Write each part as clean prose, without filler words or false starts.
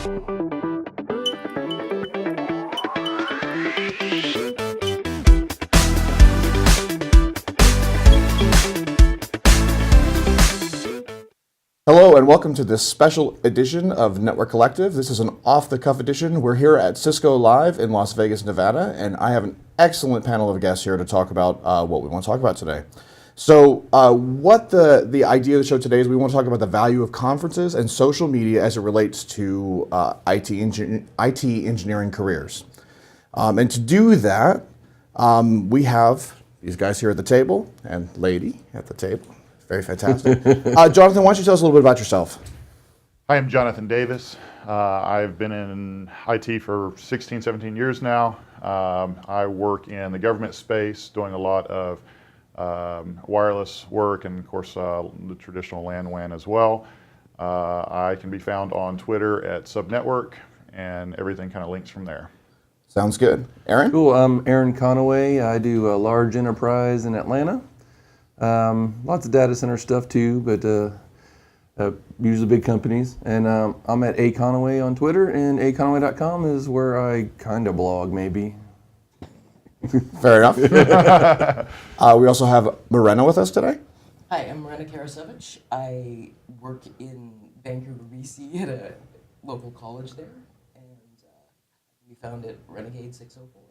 Hello and welcome to this special edition of Network Collective. This is an off-the-cuff edition. We're here at Cisco Live in Las Vegas, Nevada, and I have an excellent panel of guests here to talk about what we want to talk about today. So what the idea of the show today is, we want to talk about the value of conferences and social media as it relates to IT engineering careers. And to do that, we have these guys here at the table and lady at the table. Very fantastic. Jonathan, why don't you tell us a little bit about yourself? Hi, I'm Jonathan Davis. I've been in IT for 16, 17 years now. I work in the government space, doing a lot of wireless work and, of course, the traditional LAN WAN as well. I can be found on Twitter at Subnetwork, and everything kind of links from there. Sounds good. Aaron? Cool. I'm Aaron Conaway. I do a large enterprise in Atlanta. Lots of data center stuff too, but usually big companies. And I'm at A Conaway on Twitter, and aconaway.com is where I kind of blog, maybe. Fair enough. We also have Morena with us today. Hi, I'm Morena Karasevich. I work in Vancouver, BC at a local college there, and we found it Renegade 604.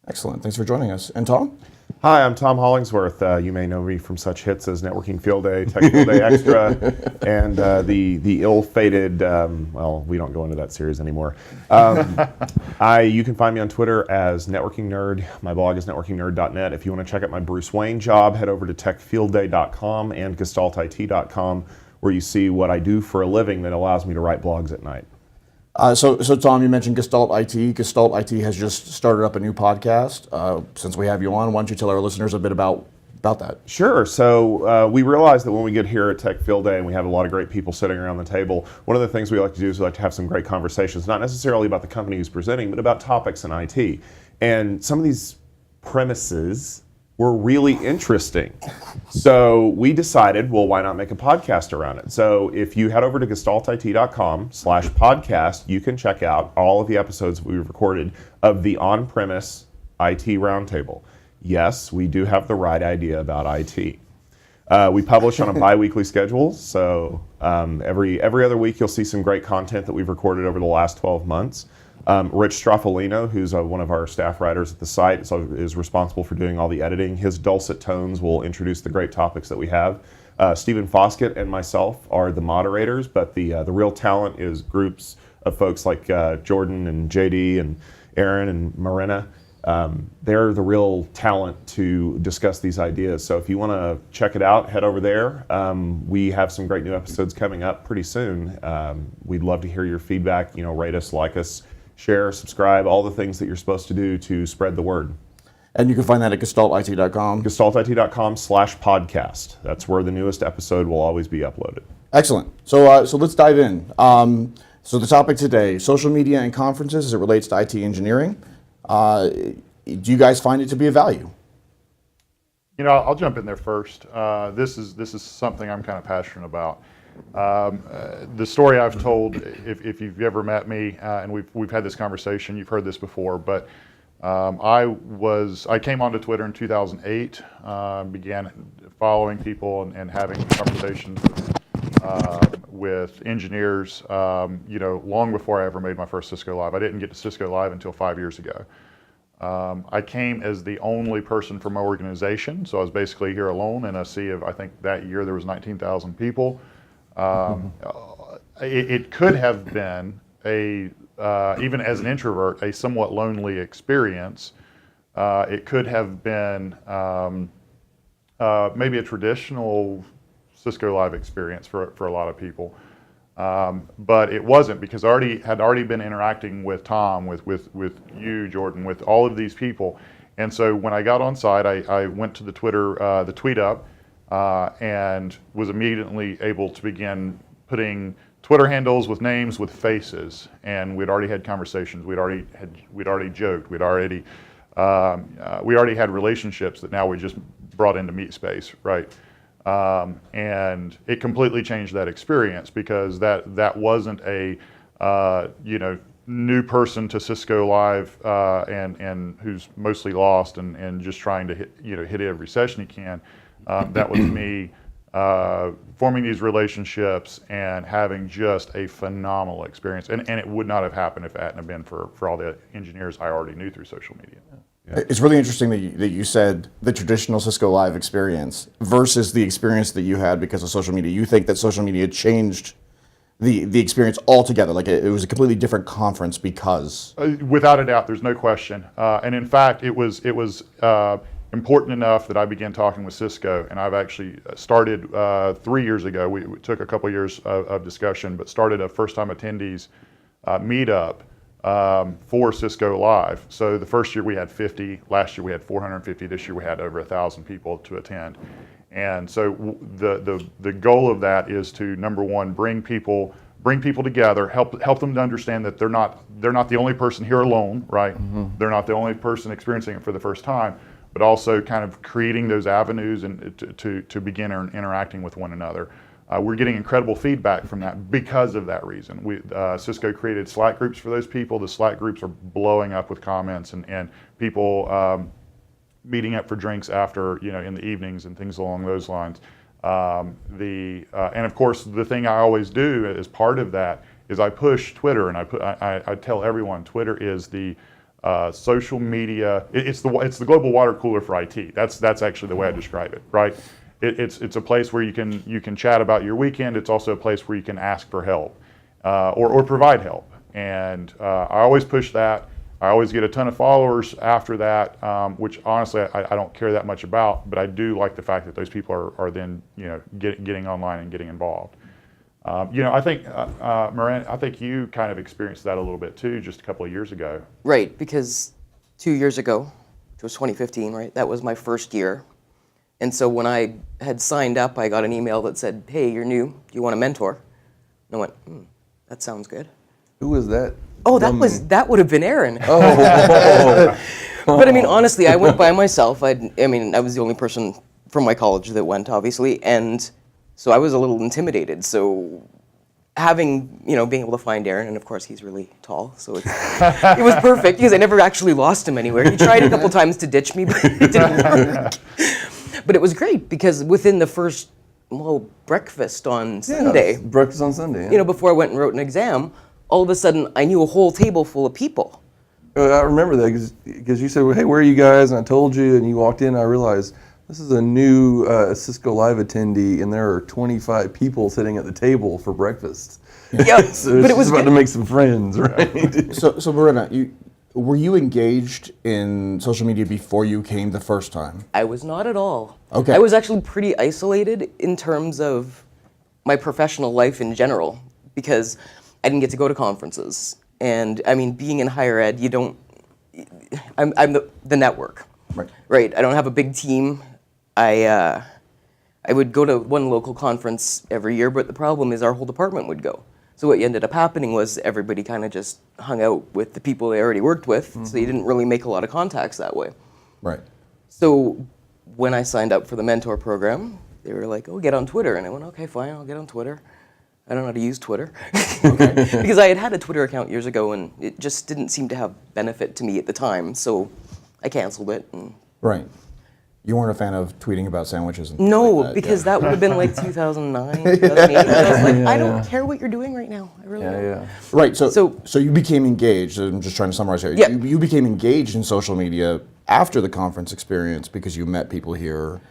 Excellent. Thanks for joining us. And Tom? Hi, I'm Tom Hollingsworth. You may know me from such hits as Networking Field Day, Tech Field Day Extra, and the ill-fated, well, we don't go into that series anymore. You can find me on Twitter as Networking Nerd. My blog is networkingnerd.net. If you want to check out my Bruce Wayne job, head over to techfieldday.com and gestaltit.com, where you see what I do for a living that allows me to write blogs at night. So Tom, you mentioned Gestalt IT. Gestalt IT has just started up a new podcast. Since we have you on, why don't you tell our listeners a bit about that? Sure. So we realize that when we get here at Tech Field Day and we have a lot of great people sitting around the table, one of the things we like to do is we like to have some great conversations, not necessarily about the company who's presenting, but about topics in IT. And some of these premises were really interesting. So we decided, well, why not make a podcast around it? So if you head over to gestaltit.com/podcast, you can check out all of the episodes we've recorded of the on-premise IT roundtable. Yes, we do have the right idea about IT. We publish on a bi-weekly schedule, so every other week you'll see some great content that we've recorded over the last 12 months. Rich Straffolino, who's one of our staff writers at the site, is responsible for doing all the editing. His dulcet tones will introduce the great topics that we have. Stephen Foskett and myself are the moderators, but the real talent is groups of folks like Jordan and JD and Aaron and Morena. They're the real talent to discuss these ideas. So if you want to check it out, head over there. We have some great new episodes coming up pretty soon. We'd love to hear your feedback. Rate us, like us, share, subscribe, all the things that you're supposed to do to spread the word. And you can find that at gestaltit.com. gestaltit.com/podcast. That's where the newest episode will always be uploaded. Excellent. So let's dive in. So the topic today, social media and conferences as it relates to IT engineering. Do you guys find it to be a value? I'll jump in there first. This is something I'm kind of passionate about. The story I've told, if you've ever met me, and we've had this conversation, you've heard this before, but I came onto Twitter in 2008, began following people and having conversations with engineers, long before I ever made my first Cisco Live. I didn't get to Cisco Live until 5 years ago. I came as the only person from my organization, so I was basically here alone in a sea of, I think that year there was 19,000 people. It could have been even as an introvert, a somewhat lonely experience. It could have been maybe a traditional Cisco Live experience for a lot of people. But it wasn't, because I had already been interacting with Tom, with you, Jordan, with all of these people. And so when I got on site, I went to the Twitter, the tweet up, and was immediately able to begin putting Twitter handles with names with faces. And we'd already had conversations. We'd already joked. We already had relationships that now we just brought into Meet Space, right? And it completely changed that experience, because that wasn't a new person to Cisco Live and who's mostly lost and just trying to hit every session he can. That was me forming these relationships and having just a phenomenal experience. And it would not have happened if it hadn't have been for all the engineers I already knew through social media. Yeah. It's really interesting that you said the traditional Cisco Live experience versus the experience that you had because of social media. You think that social media changed the experience altogether, like it was a completely different conference because without a doubt, there's no question. And in fact, it was important enough that I began talking with Cisco, and I've actually started 3 years ago. We took a couple years of discussion, but started a first-time attendees meetup for Cisco Live. So the first year we had 50, last year we had 450, this year we had over 1,000 people to attend. And so the goal of that is to, number one, bring people together, help them to understand that they're not the only person here alone, right? Mm-hmm. They're not the only person experiencing it for the first time, but also kind of creating those avenues and to begin interacting with one another. We're getting incredible feedback from that because of that reason. Cisco created Slack groups for those people. The Slack groups are blowing up with comments and people meeting up for drinks after, in the evenings and things along those lines. And of course, the thing I always do as part of that is I push Twitter, and I tell everyone Twitter is the social media. It's the global water cooler for IT. That's actually the way I describe it, right? It's a place where you can chat about your weekend. It's also a place where you can ask for help or provide help. And I always push that. I always get a ton of followers after that, which honestly I don't care that much about, but I do like the fact that those people are then getting online and getting involved. I think Miranda, I think you kind of experienced that a little bit too, just a couple of years ago. Right, because 2 years ago, which was 2015, right? That was my first year. And so when I had signed up, I got an email that said, "Hey, you're new. Do you want a mentor?" And I went, that sounds good. Who was that? Oh, that would have been Aaron. Oh. But I mean, honestly, I went by myself. I was the only person from my college that went, obviously, and so I was a little intimidated. So having, being able to find Aaron, and of course he's really tall, so it was perfect because I never actually lost him anywhere. He tried a couple times to ditch me, but it didn't work. But it was great because within the first, breakfast on Sunday. Breakfast on Sunday, yeah. Before I went and wrote an exam, all of a sudden I knew a whole table full of people. I remember that because you said, "Hey, where are you guys?" And I told you, and you walked in, and I realized this is a new Cisco Live attendee, and there are 25 people sitting at the table for breakfast. Yeah, so but it was about good. to make some friends, right? So Marina, were you engaged in social media before you came the first time? I was not at all. Okay. I was actually pretty isolated in terms of my professional life in general because I didn't get to go to conferences. And I mean, being in higher ed, I'm the network. Right. I don't have a big team. I would go to one local conference every year, but the problem is our whole department would go. So what ended up happening was everybody kind of just hung out with the people they already worked with, so you didn't really make a lot of contacts that way. Right. So when I signed up for the mentor program, they were like, "Oh, get on Twitter." And I went, "Okay, fine, I'll get on Twitter." I don't know how to use Twitter. Because I had a Twitter account years ago, and it just didn't seem to have benefit to me at the time, so I canceled it. Right. You weren't a fan of tweeting about sandwiches and No, like that, because yeah. that would have been like 2009, 2008. And I was like, I don't care what you're doing right now. I really don't. Yeah. Right. So you became engaged. I'm just trying to summarize here. Yeah. You became engaged in social media after the conference experience because you met people here.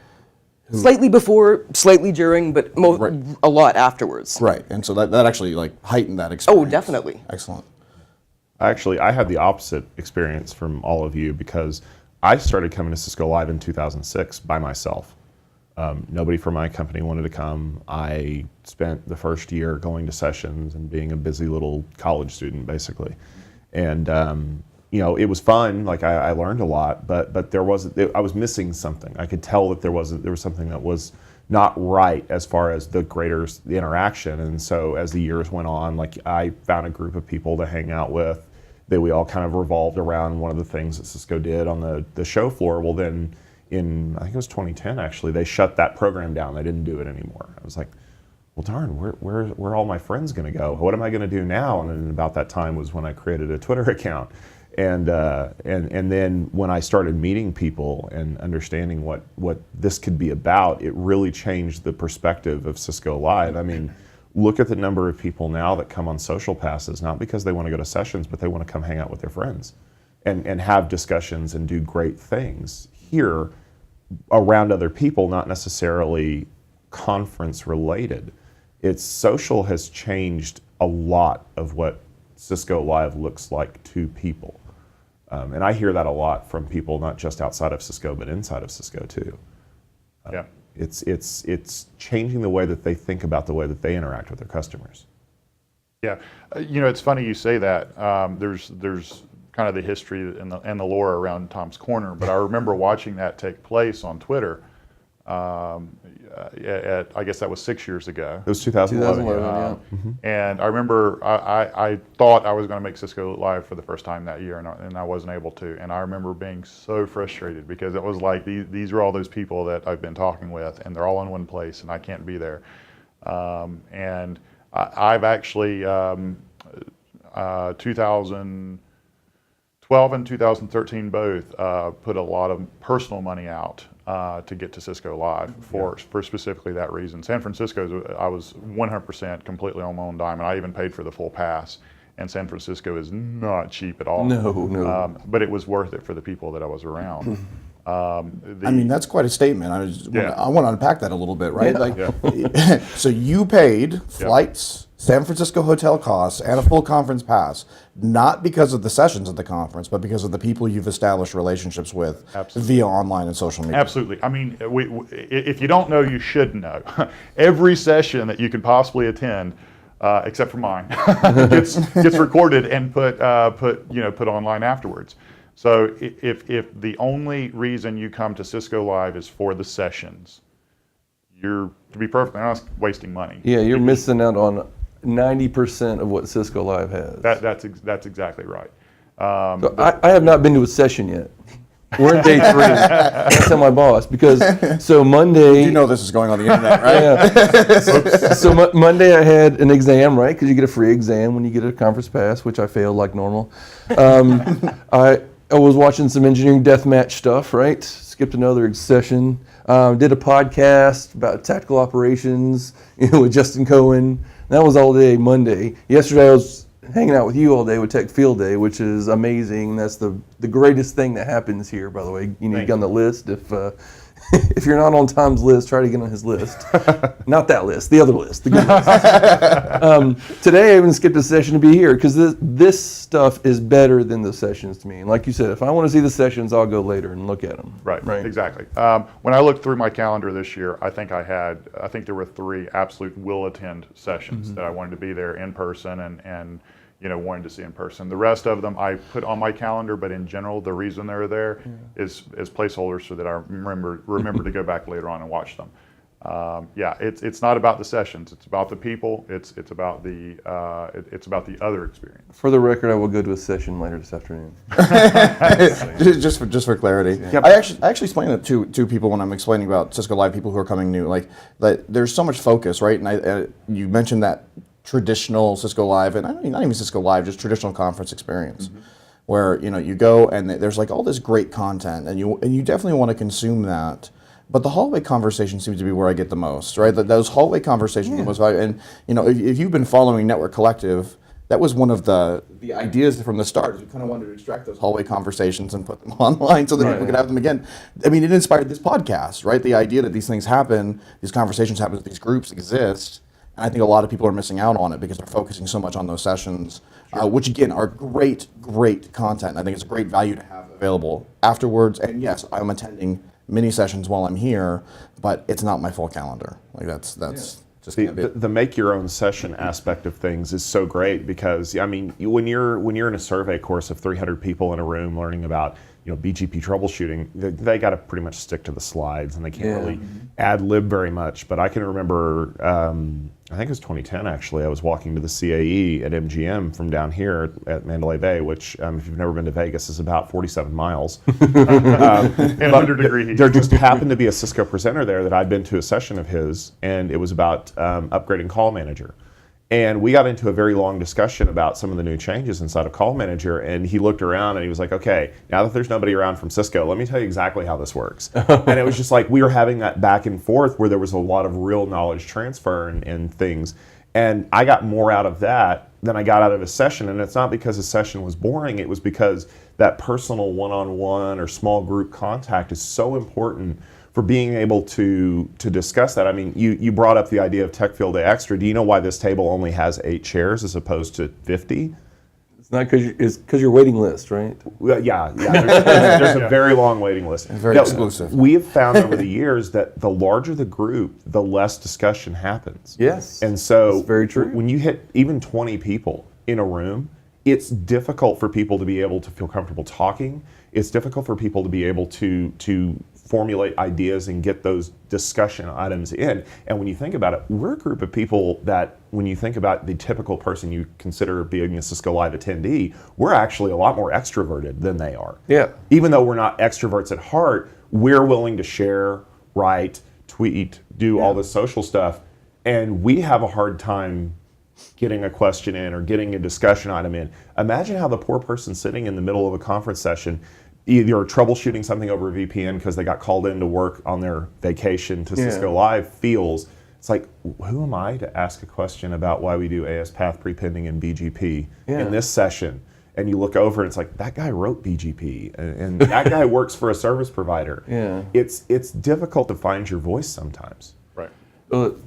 Slightly before, slightly during, but Right. a lot afterwards. Right. And so that actually heightened that experience. Oh, definitely. Excellent. Actually, I had the opposite experience from all of you because I started coming to Cisco Live in 2006 by myself. Nobody from my company wanted to come. I spent the first year going to sessions and being a busy little college student, basically. And it was fun. Like I learned a lot, but I was missing something. I could tell that there was something that was not right as far as the interaction. And so as the years went on, like I found a group of people to hang out with that we all kind of revolved around one of the things that Cisco did on the show floor. Well, then I think it was 2010 actually, they shut that program down. They didn't do it anymore. I was like, well, darn, where are all my friends going to go? What am I going to do now? And then about that time was when I created a Twitter account. And then when I started meeting people and understanding what this could be about, it really changed the perspective of Cisco Live. I mean, look at the number of people now that come on social passes, not because they want to go to sessions, but they want to come hang out with their friends and have discussions and do great things here around other people, not necessarily conference related. It's social has changed a lot of what Cisco Live looks like to people. And I hear that a lot from people, not just outside of Cisco, but inside of Cisco too. Yeah. It's changing the way that they think about the way that they interact with their customers. Yeah, it's funny you say that. There's kind of the history and the lore around Tom's Corner, but I remember watching that take place on Twitter. I guess that was 6 years ago. It was 2011. 2011, yeah. And I remember I thought I was going to make Cisco Live for the first time that year, and I wasn't able to. And I remember being so frustrated because it was like these are all those people that I've been talking with, and they're all in one place, and I can't be there. And I've actually 2012 and 2013 both put a lot of personal money out to get to Cisco Live for specifically that reason. San Francisco, I was 100% completely on my own dime, and I even paid for the full pass. And San Francisco is not cheap at all. No. But it was worth it for the people that I was around. I mean, that's quite a statement. I want to unpack that a little bit, right? So you paid flights, San Francisco hotel costs, and a full conference pass, not because of the sessions at the conference, but because of the people you've established relationships with via online and social media. Absolutely. I mean, if you don't know, you should know. Every session that you could possibly attend, except for mine, gets recorded and put online afterwards. So if the only reason you come to Cisco Live is for the sessions, you're, to be perfectly honest, wasting money. Yeah, you're missing out on 90% of what Cisco Live has. That's exactly right. So I have not been to a session yet. We're in day 3. I tell my boss because Monday. You know this is going on the internet, right? Yeah. Monday I had an exam, right? Because you get a free exam when you get a conference pass, which I failed like normal. I was watching some engineering deathmatch stuff, right? Skipped another session. Did a podcast about tactical operations, with Justin Cohen. That was all day Monday. Yesterday I was hanging out with you all day with Tech Field Day, which is amazing. That's the greatest thing that happens here, by the way. You get on the list. If you're not on Tom's list, try to get on his list. Not that list, the other list, the good list. Today I even skipped a session to be here because this stuff is better than the sessions to me. And like you said, if I want to see the sessions, I'll go later and look at them. Right. Exactly. When I looked through my calendar this year, I think there were 3 absolute will attend sessions that I wanted to be there in person and wanted to see in person. The rest of them I put on my calendar, but in general, the reason they're there is placeholders so that I remember to go back later on and watch them. It's not about the sessions. It's about the people. It's about the other experience. For the record, I will go to a session later this afternoon. just for clarity, I actually explain it to people when I'm explaining about Cisco Live. People who are coming new, like that. There's so much focus, right? And you mentioned that traditional Cisco Live, and I mean not even Cisco Live, just traditional conference experience, where you go and there's like all this great content, and you definitely want to consume that. But the hallway conversation seems to be where I get the most, right? Those hallway conversations are the most valuable. And if you've been following Network Collective, that was one of the ideas from the start. We kind of wanted to extract those hallway conversations and put them online so that people could have them again. I mean, it inspired this podcast, right? The idea that these things happen, these conversations happen, these groups exist. And I think a lot of people are missing out on it because they're focusing so much on those sessions, which again are great content. I think it's a great value to have available afterwards. And yes, I'm attending mini sessions while I'm here, but it's not my full calendar. Like that's just the make your own session aspect of things is so great because I mean when you're in a survey course of 300 people in a room learning about BGP troubleshooting, they got to pretty much stick to the slides, and they can't really ad lib very much. But I can remember, I think it was 2010 actually, I was walking to the CAE at MGM from down here at Mandalay Bay, which if you've never been to Vegas is about 47 miles. In 100-degree heat. There just happened to be a Cisco presenter there that I'd been to a session of his, and it was about upgrading Call Manager. And we got into a very long discussion about some of the new changes inside of Call Manager, and he looked around and he was like, okay, now that there's nobody around from Cisco, let me tell you exactly how this works. And it was just like we were having that back and forth where there was a lot of real knowledge transfer and things. And I got more out of that than I got out of a session. And it's not because a session was boring, it was because that personal one-on-one or small group contact is so important for being able to discuss that. I mean, you brought up the idea of Tech Field Day Extra. Do you know why this table only has 8 chairs as opposed to 50? It's not because you're waiting list, right? Well, yeah. There's a very long waiting list. And very exclusive. We have found over the years that the larger the group, the less discussion happens. Yes. And so that's very true. When you hit even 20 people in a room, it's difficult for people to be able to feel comfortable talking. It's difficult for people to be able to formulate ideas and get those discussion items in. And when you think about it, we're a group of people that, when you think about the typical person you consider being a Cisco Live attendee, we're actually a lot more extroverted than they are. Yeah. Even though we're not extroverts at heart, we're willing to share, write, tweet, do all this social stuff. And we have a hard time getting a question in or getting a discussion item in. Imagine how the poor person sitting in the middle of a conference session, either troubleshooting something over a VPN because they got called in to work on their vacation to Cisco Live, feels, it's like, who am I to ask a question about why we do AS path prepending and BGP in this session? And you look over and it's like, that guy wrote BGP and that guy works for a service provider. Yeah. It's difficult to find your voice sometimes. Right.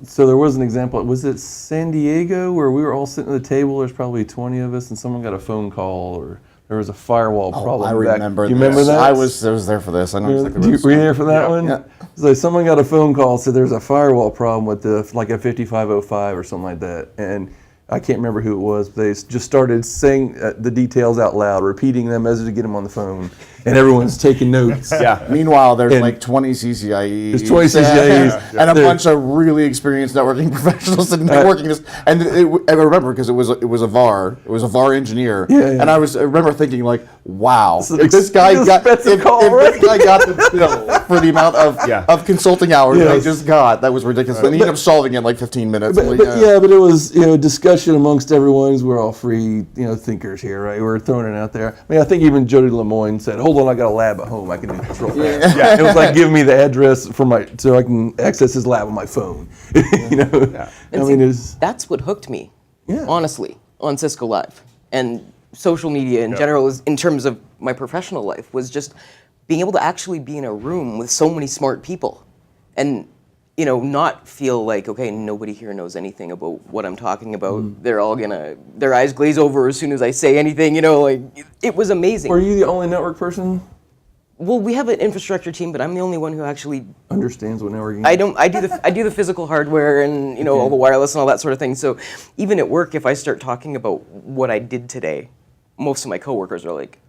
So there was an example. Was it San Diego where we were all sitting at the table? There's probably 20 of us, and someone got a phone call, or there was a firewall problem. I remember You this. remember that? I was there for this. I know exactly what Were you there for that one? Yeah. So someone got a phone call, said there's a firewall problem with like a 5505 or something like that, and I can't remember who it was, but they just started saying the details out loud, repeating them as to get them on the phone, and everyone's taking notes. Yeah. Meanwhile, there's like 20 CCIEs. There's 20 CCIEs. And a bunch of really experienced networking professionals sitting there working this. And I remember because it was a VAR. It was a VAR engineer. Yeah. And I remember thinking like, wow, So if this guy got expensive call, right? this guy got the bill for the amount of consulting hours they just got, that was ridiculous. And he ended up solving it in like 15 minutes. But it was discussion amongst everyone. 'Cause we're all free thinkers here, right? We're throwing it out there. I mean, I think even Jody Lemoyne said, "Hold on, I got a lab at home. I can do this real fast." Yeah. It was like, give me the address so I can access his lab on my phone. And I see, mean, that's what hooked me, Yeah. honestly, on Cisco Live. And social media in general, is, in terms of my professional life, was just being able to actually be in a room with so many smart people. And not feel like, okay, nobody here knows anything about what I'm talking about. They're all their eyes glaze over as soon as I say anything, it was amazing. were you the only network person Well, we have an infrastructure team, but I'm the only one who actually, understands what networking? I do the physical hardware and, all the wireless and all that sort of thing. So even at work, if I start talking about what I did today, most of my coworkers are like,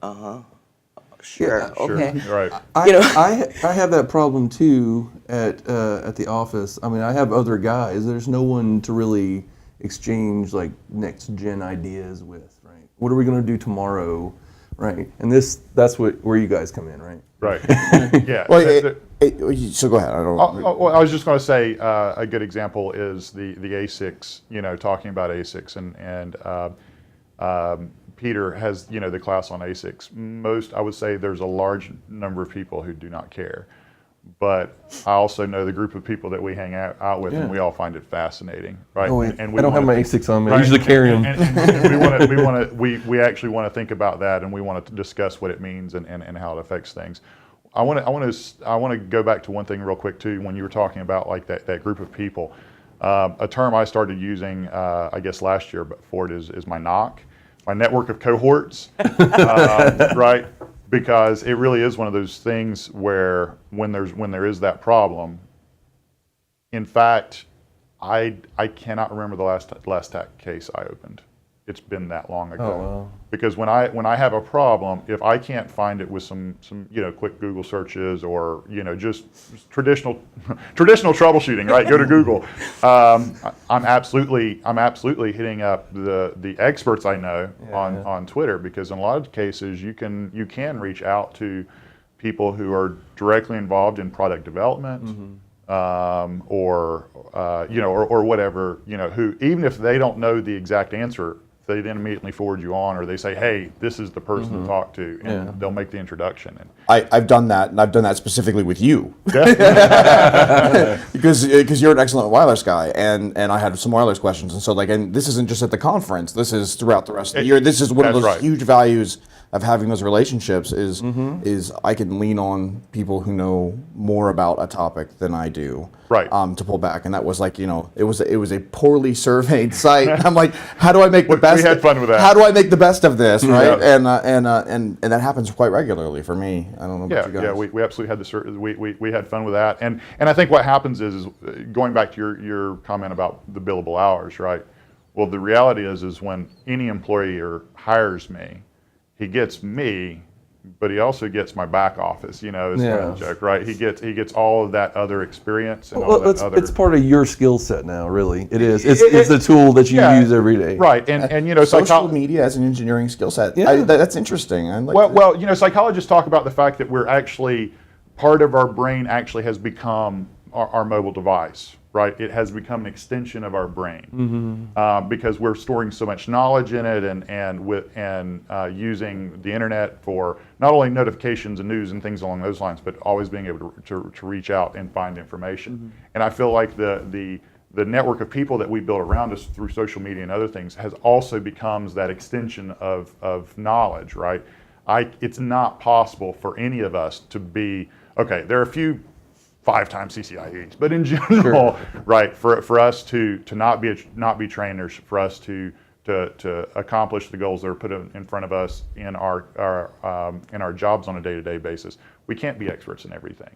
sure, okay. Right. I have that problem too at the office. I mean, I have other guys. There's no one to really exchange like next gen ideas with, right? What are we going to do tomorrow, right? And that's where you guys come in, right? Right. Yeah. Well, so go ahead. I don't. Well, I was just going to say a good example is the ASICs. Talking about ASICs and Peter has the class on ASICs. I would say there's a large number of people who do not care, but I also know the group of people that we hang out with, and we all find it fascinating, right? Oh, wait, and I don't have my ASICs on me. I right, usually carry them. And we actually want to think about that, and we want to discuss what it means and how it affects things. I want to go back to one thing real quick too. When you were talking about like that group of people, a term I started using I guess last year, but for it is my NOC, my network of cohorts, right? Because it really is one of those things where when there is that problem. In fact, I cannot remember the last case I opened. it's been that long ago. Oh, wow. Because when I have a problem, if I can't find it with some quick Google searches or just traditional troubleshooting, right? Go to Google. I'm absolutely hitting up the experts I know on Twitter, because in a lot of cases you can reach out to people who are directly involved in product development. Or whatever, who, even if they don't know the exact answer, they then immediately forward you on, or they say, hey, this is the person to talk to, and they'll make the introduction. And I've done that, and I've done that specifically with you. yeah. because you're an excellent wireless guy, and I had some wireless questions, and so and this isn't just at the conference. This is throughout the rest of the year. This is one of those That's right. huge values of having those relationships. Is I can lean on people who know more about a topic than I do, Right. To pull back, and that was it was a poorly surveyed site. I'm like, how do I make the best? We had fun with that. How do I make the best of this, right? Yeah. And that happens quite regularly for me. I don't know about you guys. Yeah, we absolutely had we had fun with that, and I think what happens is going back to your comment about the billable hours, right? Well, the reality is when any employer hires me, he gets me, but he also gets my back office. Is the joke, right? He gets all of that other experience and all that other. It's part of your skill set now, really. It is. It's the tool that you use every day. Right, and social media as an engineering skill set. Yeah. That's interesting. I like Well, psychologists talk about the fact that we're actually, part of our brain actually has become our mobile device, right? It has become an extension of our brain because we're storing so much knowledge in it, and using the internet for not only notifications and news and things along those lines, but always being able to reach out and find information. And I feel like the network of people that we build around us through social media and other things has also becomes that extension of knowledge, right? It's not possible for any of us to be, okay, there are a few 5-time CCIEs, but in general, right, for us to not be trainers, for us to accomplish the goals that are put in front of us in our jobs on a day-to-day basis, we can't be experts in everything.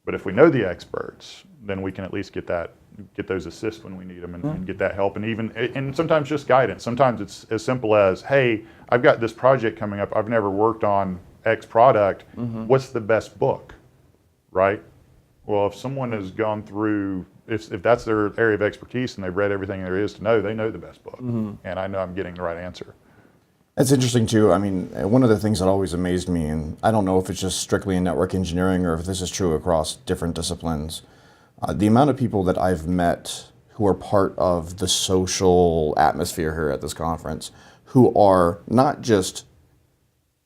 But if we know the experts, then we can at least get those assists when we need them, and get that help, and sometimes just guidance. Sometimes it's as simple as, hey, I've got this project coming up. I've never worked on X product. What's the best book, right? Well, if someone has gone through, if that's their area of expertise and they've read everything there is to know, they know the best book, and I know I'm getting the right answer. That's interesting too. I mean, one of the things that always amazed me, and I don't know if it's just strictly in network engineering or if this is true across different disciplines, the amount of people that I've met who are part of the social atmosphere here at this conference, who are not just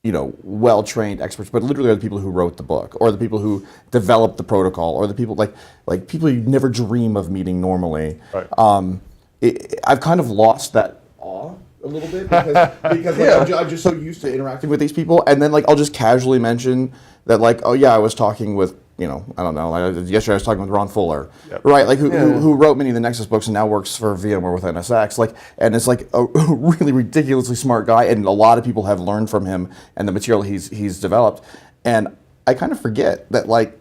well-trained experts, but literally are the people who wrote the book, or the people who developed the protocol, or the people like people you never dream of meeting normally. Right. I've kind of lost that awe a little bit because I'm just so used to interacting with these people, and then I'll just casually mention that oh yeah, I was talking with I don't know. Yesterday I was talking with Ron Fuller, right? Who wrote many of the Nexus books and now works for VMware with NSX. And it's a really ridiculously smart guy, and a lot of people have learned from him and the material he's developed. And I kind of forget that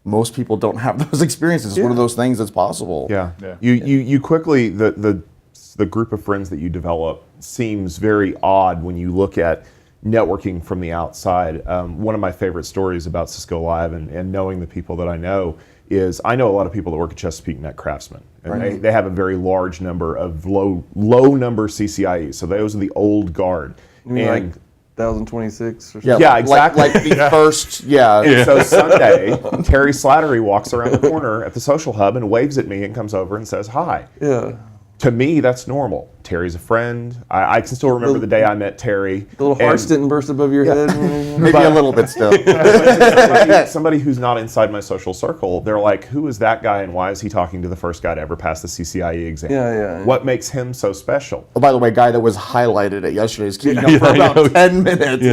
most people don't have those experiences. It's one of those things that's possible. Yeah. You quickly the group of friends that you develop seems very odd when you look at networking from the outside. One of my favorite stories about Cisco Live and knowing the people that I know is I know a lot of people that work at Chesapeake Net Craftsman, and they have a very large number of low number CCIEs. So those are the old guard. You mean 1026 or something? Yeah, exactly. The first, So Sunday, Terry Slattery walks around the corner at the social hub and waves at me and comes over and says hi. Yeah. To me, that's normal. Terry's a friend. I can still remember the day I met Terry. The little hearts didn't burst above your head. maybe a little bit still. Somebody who's not inside my social circle, they're like, who is that guy and why is he talking to the first guy to ever pass the CCIE exam? Yeah. What makes him so special? Oh, by the way, guy that was highlighted at yesterday's keynote for about 10 minutes.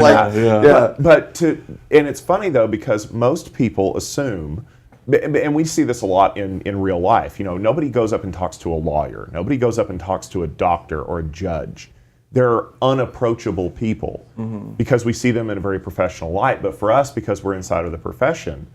And it's funny though, because most people assume, and we see this a lot in real life, nobody goes up and talks to a lawyer. Nobody goes up and talks to a doctor or a judge. They're unapproachable people because we see them in a very professional light. But for us, because we're inside of the profession,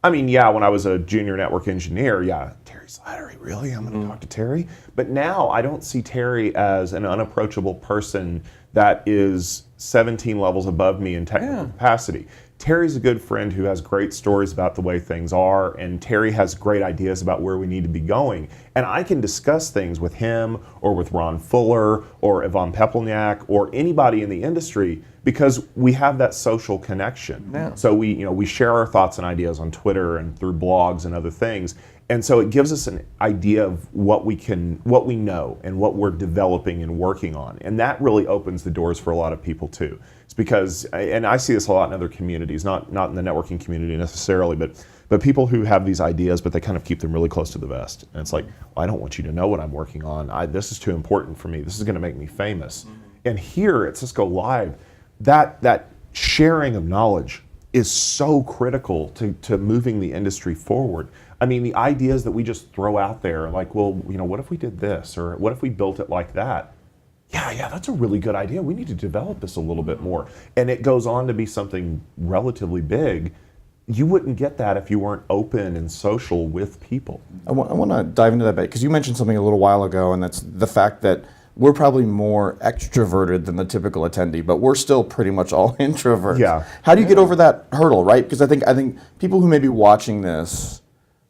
I mean, yeah, when I was a junior network engineer, yeah, Terry Slattery, really? I'm going to talk to Terry? But now I don't see Terry as an unapproachable person that is 17 levels above me in technical capacity. Terry's a good friend who has great stories about the way things are, and Terry has great ideas about where we need to be going. And I can discuss things with him or with Ron Fuller or Yvonne Pepelniak or anybody in the industry because we have that social connection. Yeah. So we share our thoughts and ideas on Twitter and through blogs and other things. And so it gives us an idea of what we know and what we're developing and working on. And that really opens the doors for a lot of people too. It's because, and I see this a lot in other communities, not in the networking community necessarily, but people who have these ideas, but they kind of keep them really close to the vest. And it's like, well, I don't want you to know what I'm working on. This is too important for me. This is going to make me famous. And here at Cisco Live, that sharing of knowledge is so critical to moving the industry forward. I mean, the ideas that we just throw out there, like, well, what if we did this, or what if we built it like that? Yeah, that's a really good idea. We need to develop this a little bit more. And it goes on to be something relatively big. You wouldn't get that if you weren't open and social with people. I want to dive into that bit because you mentioned something a little while ago, and that's the fact that we're probably more extroverted than the typical attendee, but we're still pretty much all introverts. Yeah. How do you get over that hurdle, right? Because I think people who may be watching this,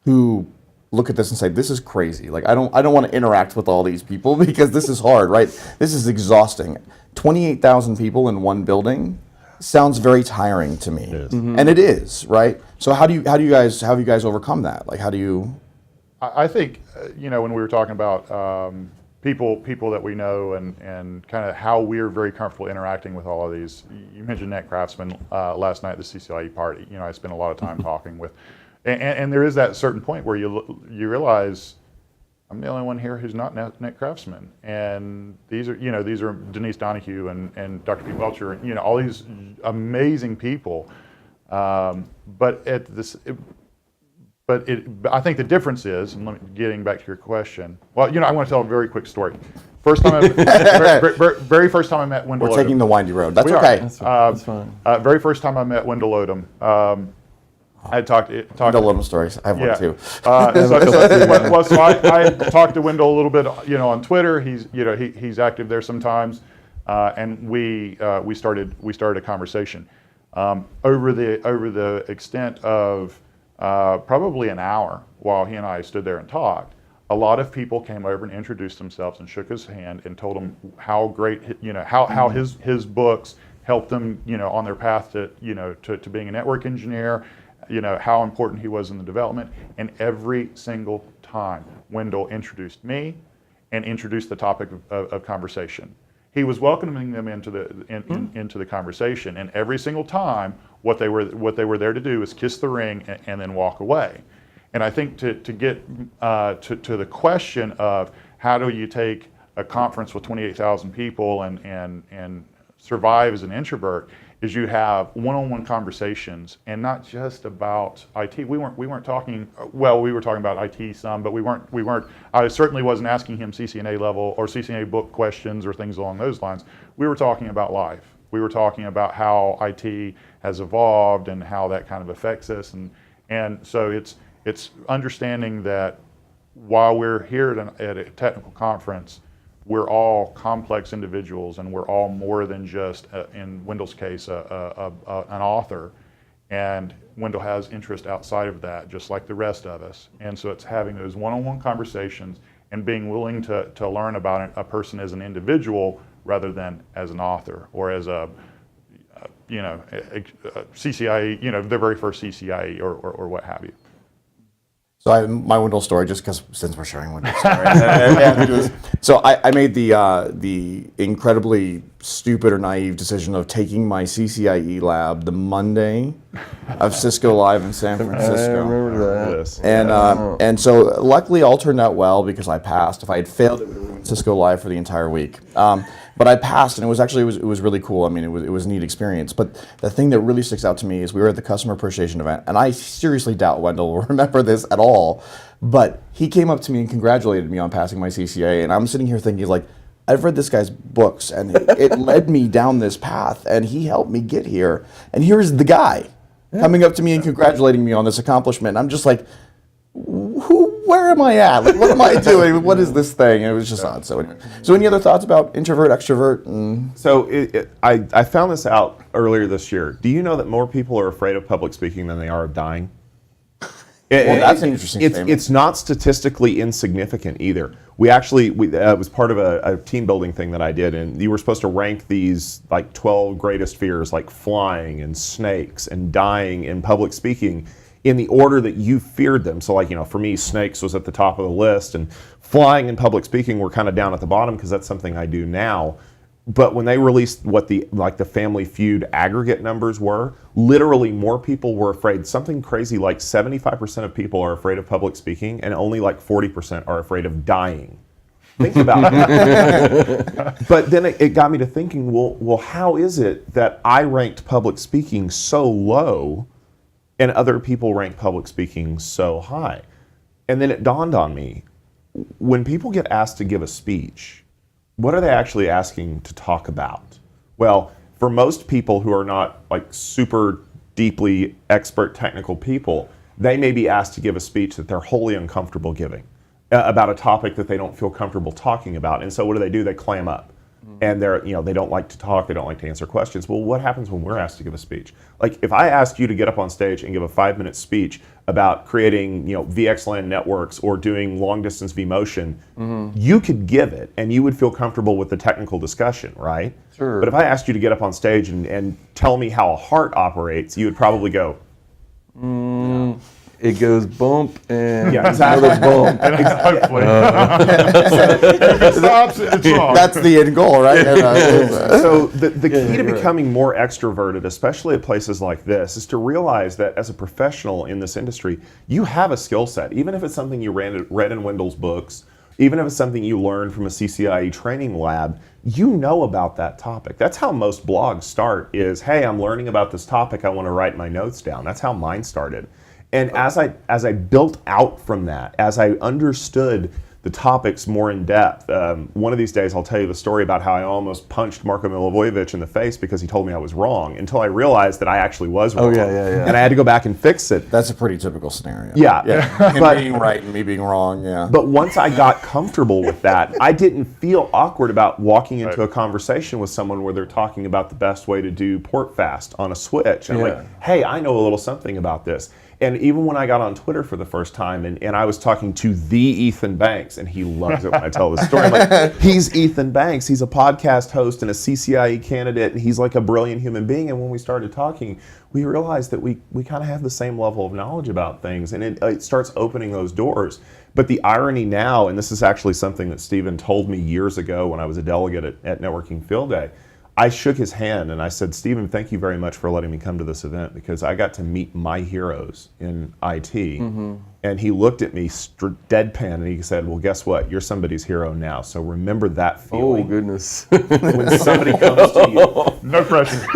who look at this and say, "This is crazy. Like I don't want to interact with all these people because this is hard, right? This is exhausting. 28,000 people in one building sounds very tiring to me, It is. and it is, right? So how have you guys overcome that? Like how do you? I think when we were talking about people that we know and kind of how we're very comfortable interacting with all of these. You mentioned Net Craftsman last night at the CCIE party. I spent a lot of time talking with, and there is that certain point where you realize I'm the only one here who's not Net Craftsman, and these are Denise Donahue and Dr. Pete Welcher, all these amazing people, but I think the difference is, and getting back to your question. Well, I want to tell a very quick story. Very first time I met Wendell. We're taking the windy road. That's We are. okay. That's fine. Very first time I met Wendell Odom. I talked. Wendell Odom stories. I have one too. So I talked to Wendell a little bit, on Twitter. He's active there sometimes, and we started a conversation over the extent of probably an hour while he and I stood there and talked. A lot of people came over and introduced themselves and shook his hand and told him how great, how his books helped them, on their path to being a network engineer, how important he was in the development. And every single time Wendell introduced me and introduced the topic of conversation. He was welcoming them into the conversation, and every single time, what they were there to do is kiss the ring and then walk away. And I think to get to the question of how do you take a conference with 28,000 people and survive as an introvert, is you have one-on-one conversations, and not just about IT. We weren't talking. Well, we were talking about IT some, but we weren't. I certainly wasn't asking him CCNA level or CCNA book questions or things along those lines. We were talking about life. We were talking about how IT has evolved and how that kind of affects us, and so it's understanding that while we're here at a technical conference, we're all complex individuals, and we're all more than just, in Wendell's case, an author. And Wendell has interest outside of that, just like the rest of us. And so it's having those one-on-one conversations and being willing to learn about a person as an individual rather than as an author or as a CCIE, the very first CCIE or what have you. So my Wendell story, just because since we're sharing Wendell story, so I made the incredibly stupid or naive decision of taking my CCIE lab the Monday of Cisco Live in San Francisco. I remember that. And so luckily all turned out well because I passed. If I had failed, it would have ruined Cisco Live for the entire week. But I passed, and it was really cool. I mean, it was a neat experience. But the thing that really sticks out to me is we were at the customer appreciation event, and I seriously doubt Wendell will remember this at all. But he came up to me and congratulated me on passing my CCA, and I'm sitting here thinking, like, I've read this guy's books, and it led me down this path, and he helped me get here. And here's the guy coming up to me and congratulating me on this accomplishment. I'm just like, where am I at? Like, what am I doing? What is this thing? And it was just odd. So anyway. So any other thoughts about introvert, extrovert? So I found this out earlier this year. Do you know that more people are afraid of public speaking than they are of dying? Well, that's an interesting statement. It's not statistically insignificant either. We actually, it was part of a team building thing that I did, and you were supposed to rank these like 12 greatest fears, like flying and snakes and dying and public speaking, in the order that you feared them. So like, for me, snakes was at the top of the list, and flying and public speaking were kind of down at the bottom because that's something I do now. But when they released what the Family Feud aggregate numbers were, literally more people were afraid. Something crazy like 75% of people are afraid of public speaking, and only like 40% are afraid of dying. Think about that. But then it got me to thinking, well, how is it that I ranked public speaking so low and other people rank public speaking so high? And then it dawned on me, when people get asked to give a speech, what are they actually asking to talk about? Well, for most people who are not like super deeply expert technical people, they may be asked to give a speech that they're wholly uncomfortable giving about a topic that they don't feel comfortable talking about. And so what do? They clam up. And they don't like to talk, they don't like to answer questions. Well, what happens when we're asked to give a speech? Like if I asked you to get up on stage and give a 5-minute speech about creating, VXLAN networks or doing long distance vMotion, you could give it and you would feel comfortable with the technical discussion, right? Sure. But if I asked you to get up on stage and tell me how a heart operates, you would probably go, It goes bump and Yeah, exactly. another bump. Hopefully. If it stops, it's wrong. That's the end goal, right? So the key to becoming more extroverted, especially at places like this, is to realize that as a professional in this industry, you have a skill set. Even if it's something you read in Wendell's books, even if it's something you learned from a CCIE training lab, you know about that topic. That's how most blogs start is, hey, I'm learning about this topic, I want to write my notes down. That's how mine started. And as I built out from that, as I understood the topics more in depth, one of these days I'll tell you the story about how I almost punched Marko Milivojevic in the face because he told me I was wrong, until I realized that I actually was wrong. Yeah. And I had to go back and fix it. That's a pretty typical scenario. Yeah. Him being right and me being wrong, yeah. But once I got comfortable with that, I didn't feel awkward about walking into a conversation with someone where they're talking about the best way to do port fast on a switch. And I'm like, hey, I know a little something about this. And even when I got on Twitter for the first time and I was talking to the Ethan Banks, and he loves it when I tell this story. I'm like, he's Ethan Banks. He's a podcast host and a CCIE candidate, and he's like a brilliant human being. And when we started talking, we realized that we kind of have the same level of knowledge about things, and it starts opening those doors. But the irony now, and this is actually something that Stephen told me years ago when I was a delegate at Networking Field Day, I shook his hand and I said, Stephen, thank you very much for letting me come to this event, because I got to meet my heroes in IT. Mm-hmm. And he looked at me deadpan and he said, well, guess what? You're somebody's hero now. So remember that feeling. Oh, goodness. When somebody comes to you. No pressure.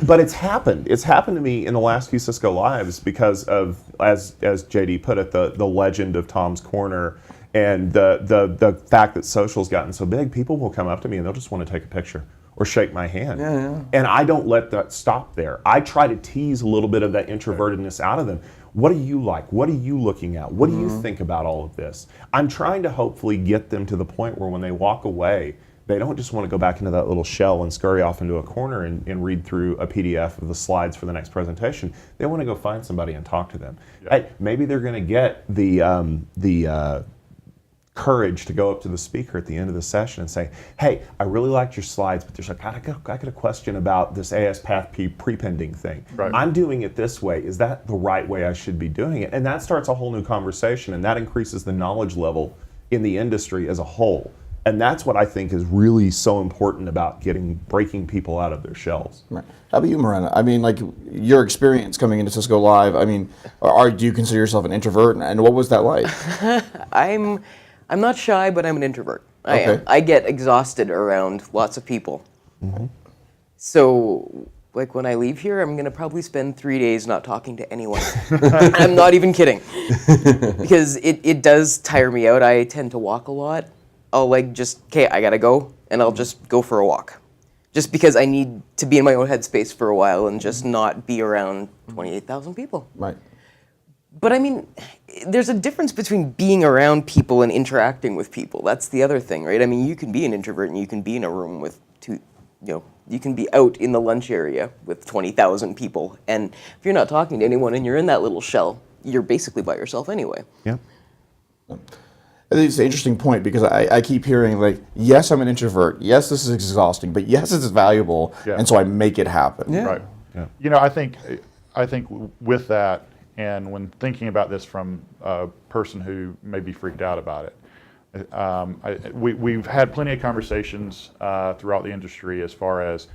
But it's happened. It's happened to me in the last few Cisco Lives because of, as JD put it, the legend of Tom's Corner. And the fact that social's gotten so big, people will come up to me and they'll just want to take a picture or shake my hand. Yeah. And I don't let that stop there. I try to tease a little bit of that introvertedness out of them. What do you like? What are you looking at? What do you think about all of this? I'm trying to hopefully get them to the point where when they walk away, they don't just want to go back into that little shell and scurry off into a corner and read through a PDF of the slides for the next presentation. They want to go find somebody and talk to them. Yeah. Maybe they're going to get the courage to go up to the speaker at the end of the session and say, hey, I really liked your slides, but there's I got a question about this AS-Path prepending thing. Right. I'm doing it this way. Is that the right way I should be doing it? And that starts a whole new conversation, and that increases the knowledge level in the industry as a whole. And that's what I think is really so important about breaking people out of their shells. Right. How about you, Morena? I mean, like your experience coming into Cisco Live, I mean, do you consider yourself an introvert, and what was that like? I'm not shy, but I'm an introvert. I Okay. am. I get exhausted around lots of people. Mm-hmm. So, like when I leave here, I'm going to probably spend 3 days not talking to anyone. I'm not even kidding. Because it does tire me out. I tend to walk a lot. I'll okay, I got to go, and I'll just go for a walk. just because I need to be in my own headspace for a while and just not be around 28,000 people. Right. But I mean, there's a difference between being around people and interacting with people. That's the other thing, right? I mean, you can be an introvert and you can be in a room with you can be out in the lunch area with 20,000 people. And if you're not talking to anyone and you're in that little shell, you're basically by yourself anyway. Yeah. I think it's an interesting point because I keep hearing like, yes, I'm an introvert. Yes, this is exhausting, but yes, it's valuable, Yeah. and so I make it happen. Yeah. Right. Yeah. You know, I think with that, and when thinking about this from a person who may be freaked out about it, we've had plenty of conversations throughout the industry as far as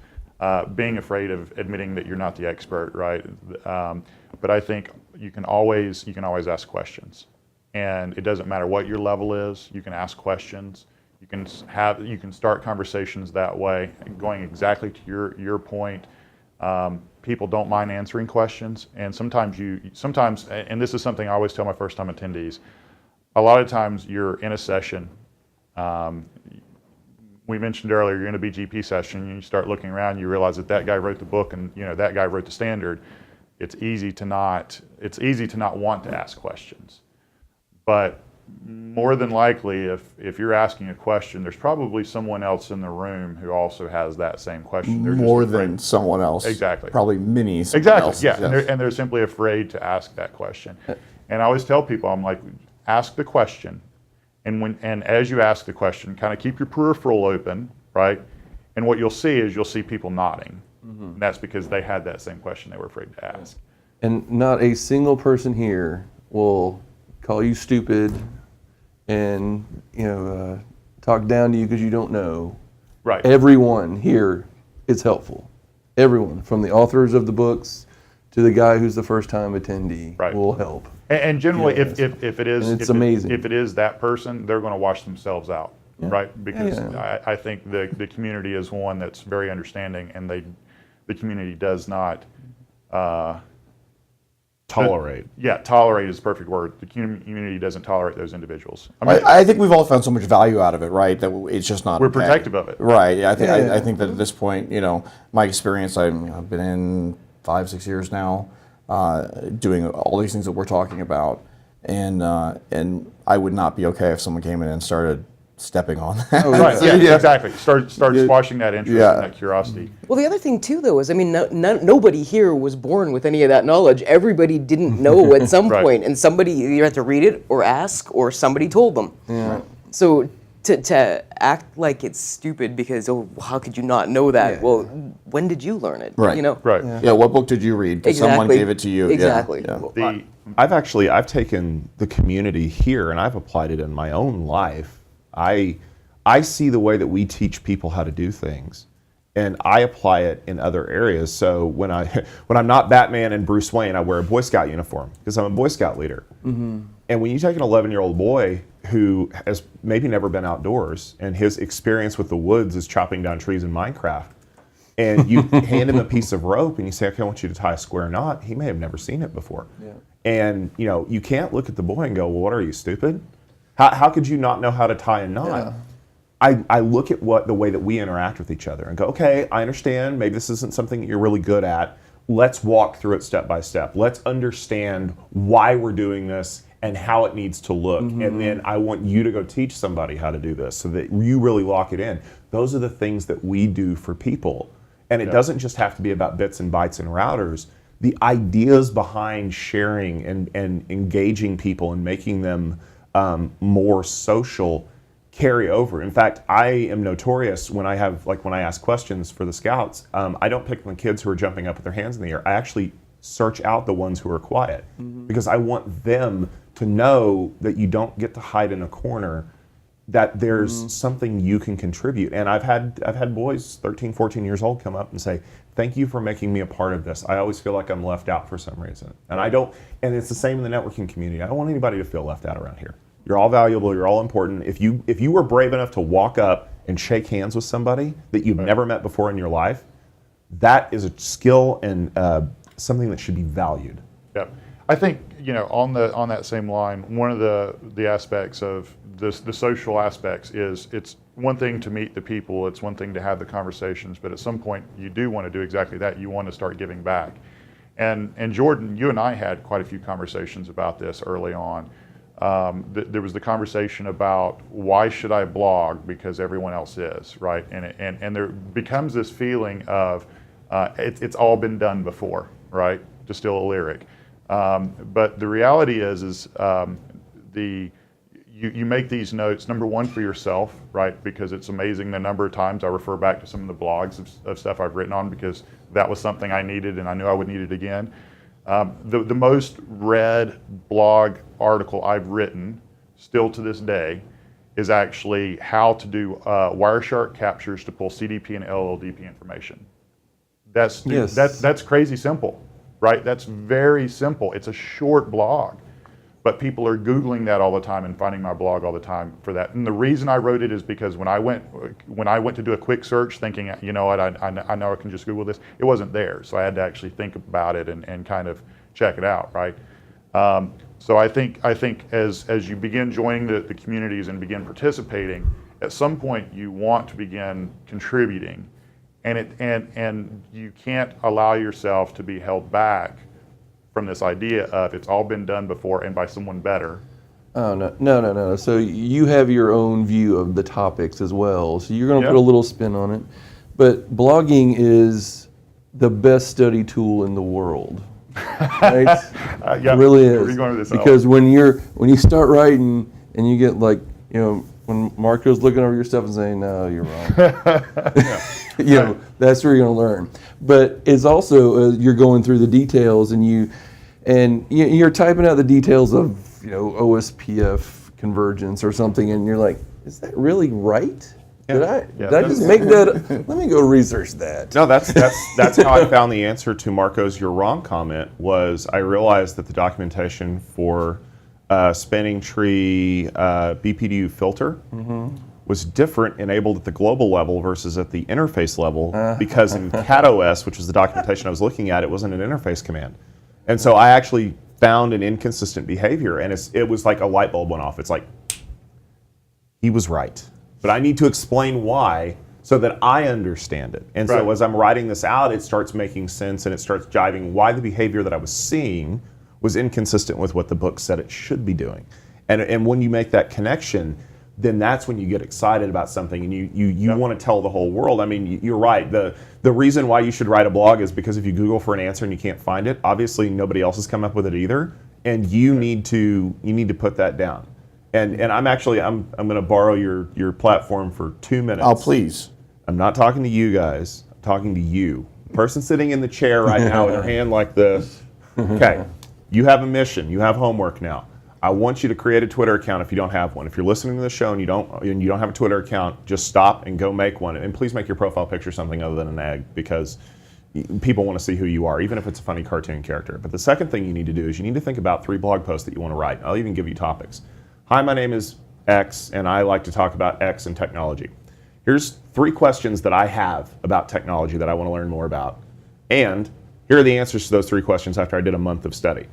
being afraid of admitting that you're not the expert, right? But I think you can always ask questions, and it doesn't matter what your level is. You can ask questions. You can start conversations that way. Going exactly to your point, people don't mind answering questions, and sometimes, and this is something I always tell my first-time attendees. A lot of times you're in a session. We mentioned earlier you're in a BGP session. And you start looking around, you realize that guy wrote the book, and that guy wrote the standard. It's easy to not want to ask questions, but more than likely, if you're asking a question, there's probably someone else in the room who also has that same question. They're More just afraid. than someone else. Exactly. Probably many. Exactly. Yeah. Yes. And they're simply afraid to ask that question. And I always tell people, I'm like, ask the question, and as you ask the question, kind of keep your peripheral open, right? And what you'll see people nodding. And that's because they had that same question they were afraid to ask. And not a single person here will call you stupid and talk down to you because you don't know. Right. Everyone here is helpful. Everyone, from the authors of the books to the guy who's the first-time attendee, Right. will help. And generally, Yes. if it is, And it's amazing. if it is that person, they're going to wash themselves out, right? Because Yeah. I think the community is one that's very understanding, and the community does not Tolerate. Tolerate is the perfect word. The community doesn't tolerate those individuals. I mean, I think we've all found so much value out of it, right? That it's just not. we're okay. protective of it. Right. Yeah. Yeah. I think that at this point, my experience, I've been in 5-6 years now, doing all these things that we're talking about, and I would not be okay if someone came in and started stepping on that. Right. Yeah. Yeah. Exactly. Start squashing that interest Yeah. and that curiosity. Well, the other thing too, though, is nobody here was born with any of that knowledge. Everybody didn't know at some Right. point, and somebody either had to read it or ask, or somebody told them. Yeah. So to act like it's stupid because how could you not know that? Yeah. Well, when did you learn it? Right. Right. Yeah. What book did you read? Because someone Exactly. gave it to you. Yeah, Exactly. Yeah. I've taken the community here and I've applied it in my own life. I see the way that we teach people how to do things, and I apply it in other areas. So when I'm not Batman and Bruce Wayne, I wear a Boy Scout uniform because I'm a Boy Scout leader. Mm-hmm. And when you take an 11-year-old boy who has maybe never been outdoors and his experience with the woods is chopping down trees in Minecraft, and you hand him a piece of rope and you say, okay, I want you to tie a square knot, he may have never seen it before. Yeah. And you can't look at the boy and go, well, what are you, stupid? How could you not know how to tie a knot? Yeah. I look at the way that we interact with each other and go, okay, I understand, maybe this isn't something that you're really good at. Let's walk through it step by step. Let's understand why we're doing this and how it needs to look. Mm-hmm. And then I want you to go teach somebody how to do this so that you really lock it in. Those are the things that we do for people. And it doesn't just have to be about bits and bytes and routers. The ideas behind sharing and engaging people and making them more social carry over. In fact, I am notorious when I ask questions for the scouts, I don't pick the kids who are jumping up with their hands in the air. I actually search out the ones who are quiet because I want them to know that you don't get to hide in a corner, that there's something you can contribute. And I've had boys 13, 14 years old come up and say, thank you for making me a part of this. I always feel like I'm left out for some reason. And and it's the same in the networking community. I don't want anybody to feel left out around here. You're all valuable, you're all important. If you were brave enough to walk up and shake hands with somebody that you've never met before in your life, that is a skill and something that should be valued. Yep. I think, on that same line, one of the aspects of the social aspects is it's one thing to meet the people, it's one thing to have the conversations, but at some point you do want to do exactly that. You want to start giving back. And Jordan, you and I had quite a few conversations about this early on. There was the conversation about why should I blog because everyone else is, right? And there becomes this feeling of it's all been done before, right? To steal a lyric. But the reality is you make these notes, number one, for yourself, right? Because it's amazing the number of times I refer back to some of the blogs of stuff I've written on because that was something I needed and I knew I would need it again. The most read blog article I've written, still to this day, is actually how to do Wireshark captures to pull CDP and LLDP information. That's crazy simple, right? That's very simple. It's a short blog, but people are Googling that all the time and finding my blog all the time for that. And the reason I wrote it is because when I went to do a quick search thinking, you know what, I know I can just Google this, it wasn't there. So I had to actually think about it and kind of check it out, right? So I think as you begin joining the communities and begin participating, at some point you want to begin contributing, and you can't allow yourself to be held back from this idea of it's all been done before and by someone better. Oh, no. So you have your own view of the topics as well. So you're going to put a little spin on it. But blogging is the best study tool in the world. Right? Yeah, it really is. where are you going with this, because when you start writing and you get like, when Marco's looking over your stuff and saying, no, you're wrong. That's where you're going to learn. But it's also you're going through the details and you're typing out the details of OSPF convergence or something, and you're like, is that really right? Did I just make that? Let me go research that. No, that's how I found the answer to Marco's "you're wrong" comment. Was I realized that the documentation for spanning tree BPDU filter was different enabled at the global level versus at the interface level, because in CatOS, which was the documentation I was looking at, it wasn't an interface command. And so I actually found an inconsistent behavior, and it was like a light bulb went off. It's like, he was right. But I need to explain why so that I understand it. And so as I'm writing this out, it starts making sense and it starts jiving why the behavior that I was seeing was inconsistent with what the book said it should be doing. And when you make that connection, then that's when you get excited about something and you want to tell the whole world. I mean, you're right. The reason why you should write a blog is because if you Google for an answer and you can't find it, obviously nobody else has come up with it either, and you need to put that down. And I'm going to borrow your platform for 2 minutes. Oh, please. I'm not talking to you guys. I'm talking to you. The person sitting in the chair right now with her hand like this. Okay, you have a mission. You have homework now. I want you to create a Twitter account if you don't have one. If you're listening to the show and you don't have a Twitter account, just stop and go make one. And please make your profile picture something other than an egg, because people want to see who you are, even if it's a funny cartoon character. But the second thing you need to do is you need to think about 3 blog posts that you want to write. I'll even give you topics. Hi, my name is X, and I like to talk about X and technology. Here's 3 questions that I have about technology that I want to learn more about. And here are the answers to those 3 questions after I did a month of study.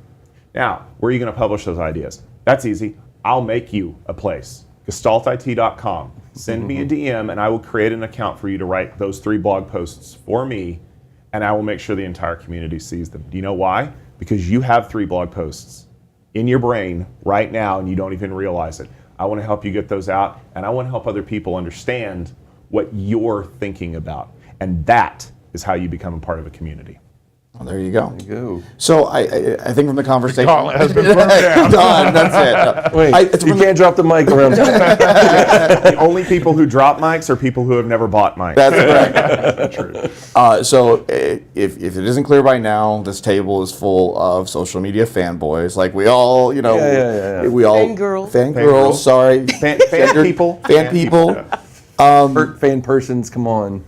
Now, where are you going to publish those ideas? That's easy. I'll make you a place. gestaltit.com. Send me a DM, and I will create an account for you to write those 3 blog posts for me, and I will make sure the entire community sees them. Do you know why? Because you have 3 blog posts in your brain right now, and you don't even realize it. I want to help you get those out, and I want to help other people understand what you're thinking about. And that is how you become a part of a community. Well, there you go. There you go. So I think from the conversation, Gauntlet has been thrown down. done. That's it. Wait, you can't drop the mic around. The only people who drop mics are people who have never bought mics. That's correct. So if it isn't clear by now, this table is full of social media fanboys. Like we all, we all fangirls. Sorry, Fan people. Fan people. Fan persons, come on.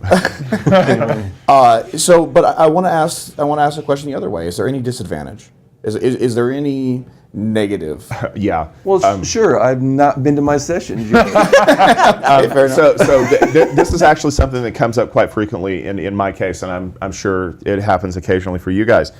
Anyway. But I want to ask a question the other way. Is there any disadvantage? Is there any negative. Yeah. Well, sure. I've not been to my sessions yet. Fair enough. This is actually something that comes up quite frequently in my case, and I'm sure it happens occasionally for you guys.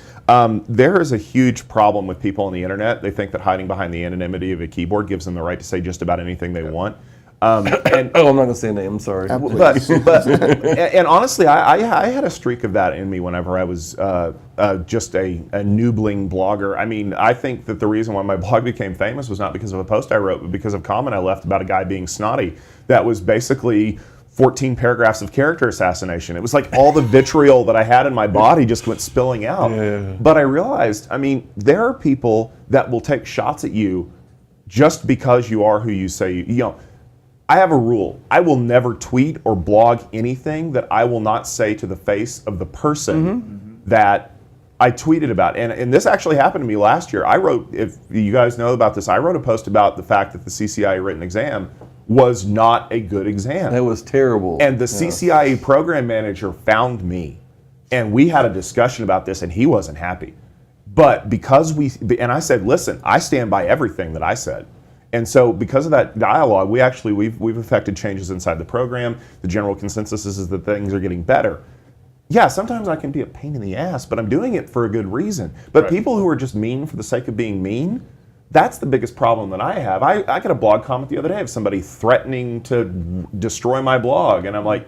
There is a huge problem with people on the internet. They think that hiding behind the anonymity of a keyboard gives them the right to say just about anything they want. I'm not going to say a name. I'm sorry. And honestly, I had a streak of that in me whenever I was just a noobling blogger. I mean, I think that the reason why my blog became famous was not because of a post I wrote, but because of a comment I left about a guy being snotty. That was basically 14 paragraphs of character assassination. It was like all the vitriol that I had in my body just went spilling out. Yeah. But I realized, I mean, there are people that will take shots at you just because you are who you say you know. I have a rule. I will never tweet or blog anything that I will not say to the face of the person that I tweeted about. And this actually happened to me last year. I wrote, if you guys know about this, I wrote a post about the fact that the CCIE written exam was not a good exam. That was terrible. And the CCIE program manager found me. And we had a discussion about this, and he wasn't happy. But because and I said, listen, I stand by everything that I said. And so because of that dialogue, we've effected changes inside the program. The general consensus is that things are getting better. Yeah, sometimes I can be a pain in the ass, but I'm doing it for a good reason. But people who are just mean for the sake of being mean, that's the biggest problem that I have. I got a blog comment the other day of somebody threatening to destroy my blog, and I'm like,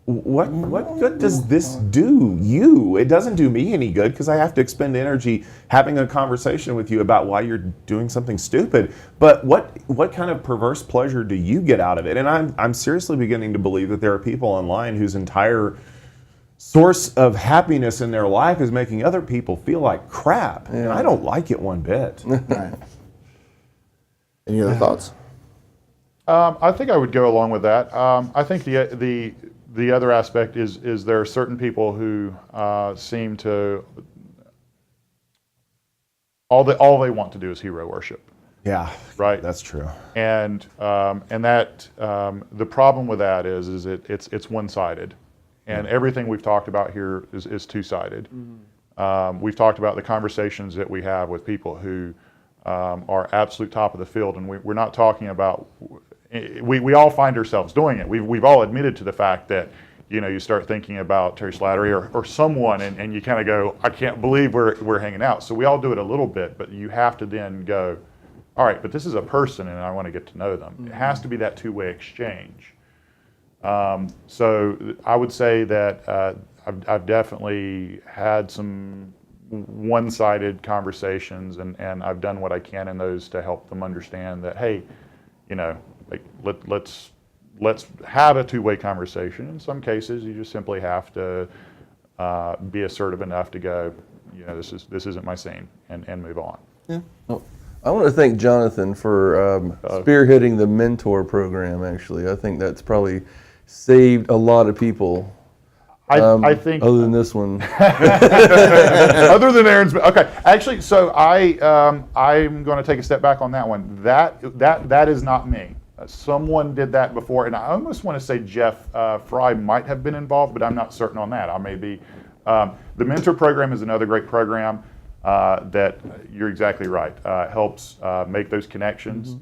what good does this do you? It doesn't do me any good because I have to expend energy having a conversation with you about why you're doing something stupid. But what kind of perverse pleasure do you get out of it? And I'm seriously beginning to believe that there are people online whose entire source of happiness in their life is making other people feel like crap. Yeah. And I don't like it one bit. Right. Any other thoughts? I think I would go along with that. I think the other aspect is there are certain people who seem to all they want to do is hero worship. Yeah, right. That's true. And that the problem with that is it's one-sided, and everything we've talked about here is two-sided. We've talked about the conversations that we have with people who are absolute top of the field, and we're not talking about. We all find ourselves doing it. We've all admitted to the fact that, you start thinking about Terry Slattery or someone, and you kind of go, I can't believe we're hanging out. So we all do it a little bit, but you have to then go, all right, but this is a person, and I want to get to know them. It has to be that two-way exchange. So I would say that I've definitely had some one-sided conversations, and I've done what I can in those to help them understand that, hey, let's have a two-way conversation. In some cases, you just simply have to be assertive enough to go, this isn't my scene, and move on. Yeah. Oh, I want to thank Jonathan for spearheading the mentor program. Actually, I think that's probably saved a lot of people. I think other than this one, other than Aaron's. Okay, actually, so I'm going to take a step back on that one. That is not me. Someone did that before, and I almost want to say Jeff Fry might have been involved, but I'm not certain on that. I may be. The mentor program is another great program that you're exactly right. Helps make those connections.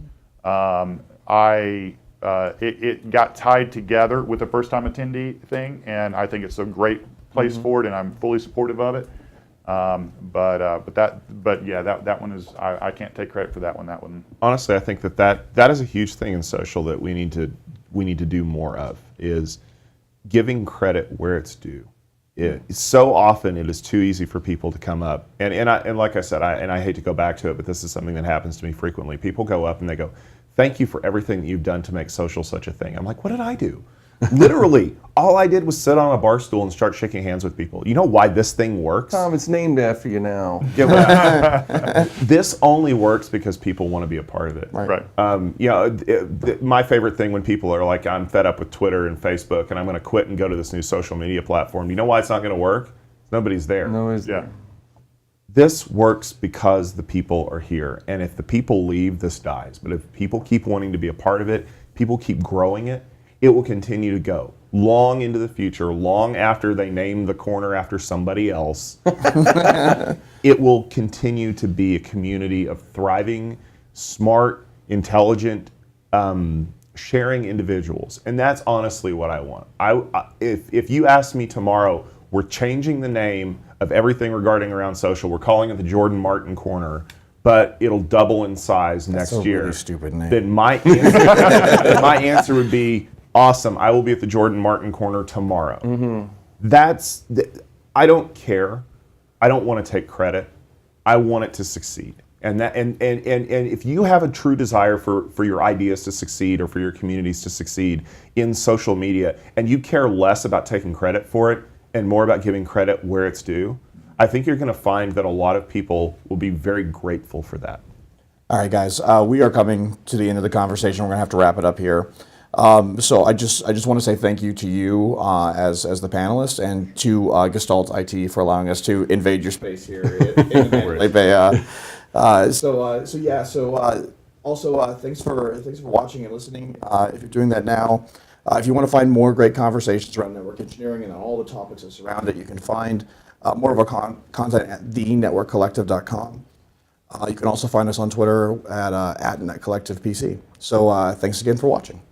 It got tied together with the first-time attendee thing, and I think it's a great place for it, and I'm fully supportive of it. But that one is I can't take credit for that one. That one. Honestly, I think that is a huge thing in social that we need to do more of, is giving credit where it's due. So often it is too easy for people to come up, and like I said, I hate to go back to it, but this is something that happens to me frequently. People go up and they go, "Thank you for everything that you've done to make social such a thing." I'm like, what did I do? Literally, all I did was sit on a bar stool and start shaking hands with people. You know why this thing works? Tom, it's named after you now. This only works because people want to be a part of it. Right. My favorite thing when people are like, I'm fed up with Twitter and Facebook and I'm going to quit and go to this new social media platform. You know why it's not going to work? Nobody's there. Nobody's there. This works because the people are here. And if the people leave, this dies. But if people keep wanting to be a part of it, people keep growing it, it will continue to go long into the future, long after they name the corner after somebody else. it will continue to be a community of thriving, smart, intelligent, sharing individuals. And that's honestly what I want. If you ask me tomorrow, we're changing the name of everything regarding around social. We're calling it the Jordan Martin Corner, but it'll double in size next a year. really stupid name. Then my answer would be, awesome, I will be at the Jordan Martin Corner tomorrow. I don't care. I don't want to take credit. I want it to succeed. And if you have a true desire for your ideas to succeed or for your communities to succeed in social media, and you care less about taking credit for it and more about giving credit where it's due, I think you're going to find that a lot of people will be very grateful for that. All right, guys, we are coming to the end of the conversation. We're going to have to wrap it up here. So I just want to say thank you to you as the panelists, and to Gestalt IT for allowing us to invade your space here in the Mandalay Bay. Also, thanks for watching and listening. If you're doing that now, if you want to find more great conversations around network engineering and all the topics that surround it, you can find more of our content at thenetworkcollective.com. You can also find us on Twitter at NetCollectivePC. So thanks again for watching.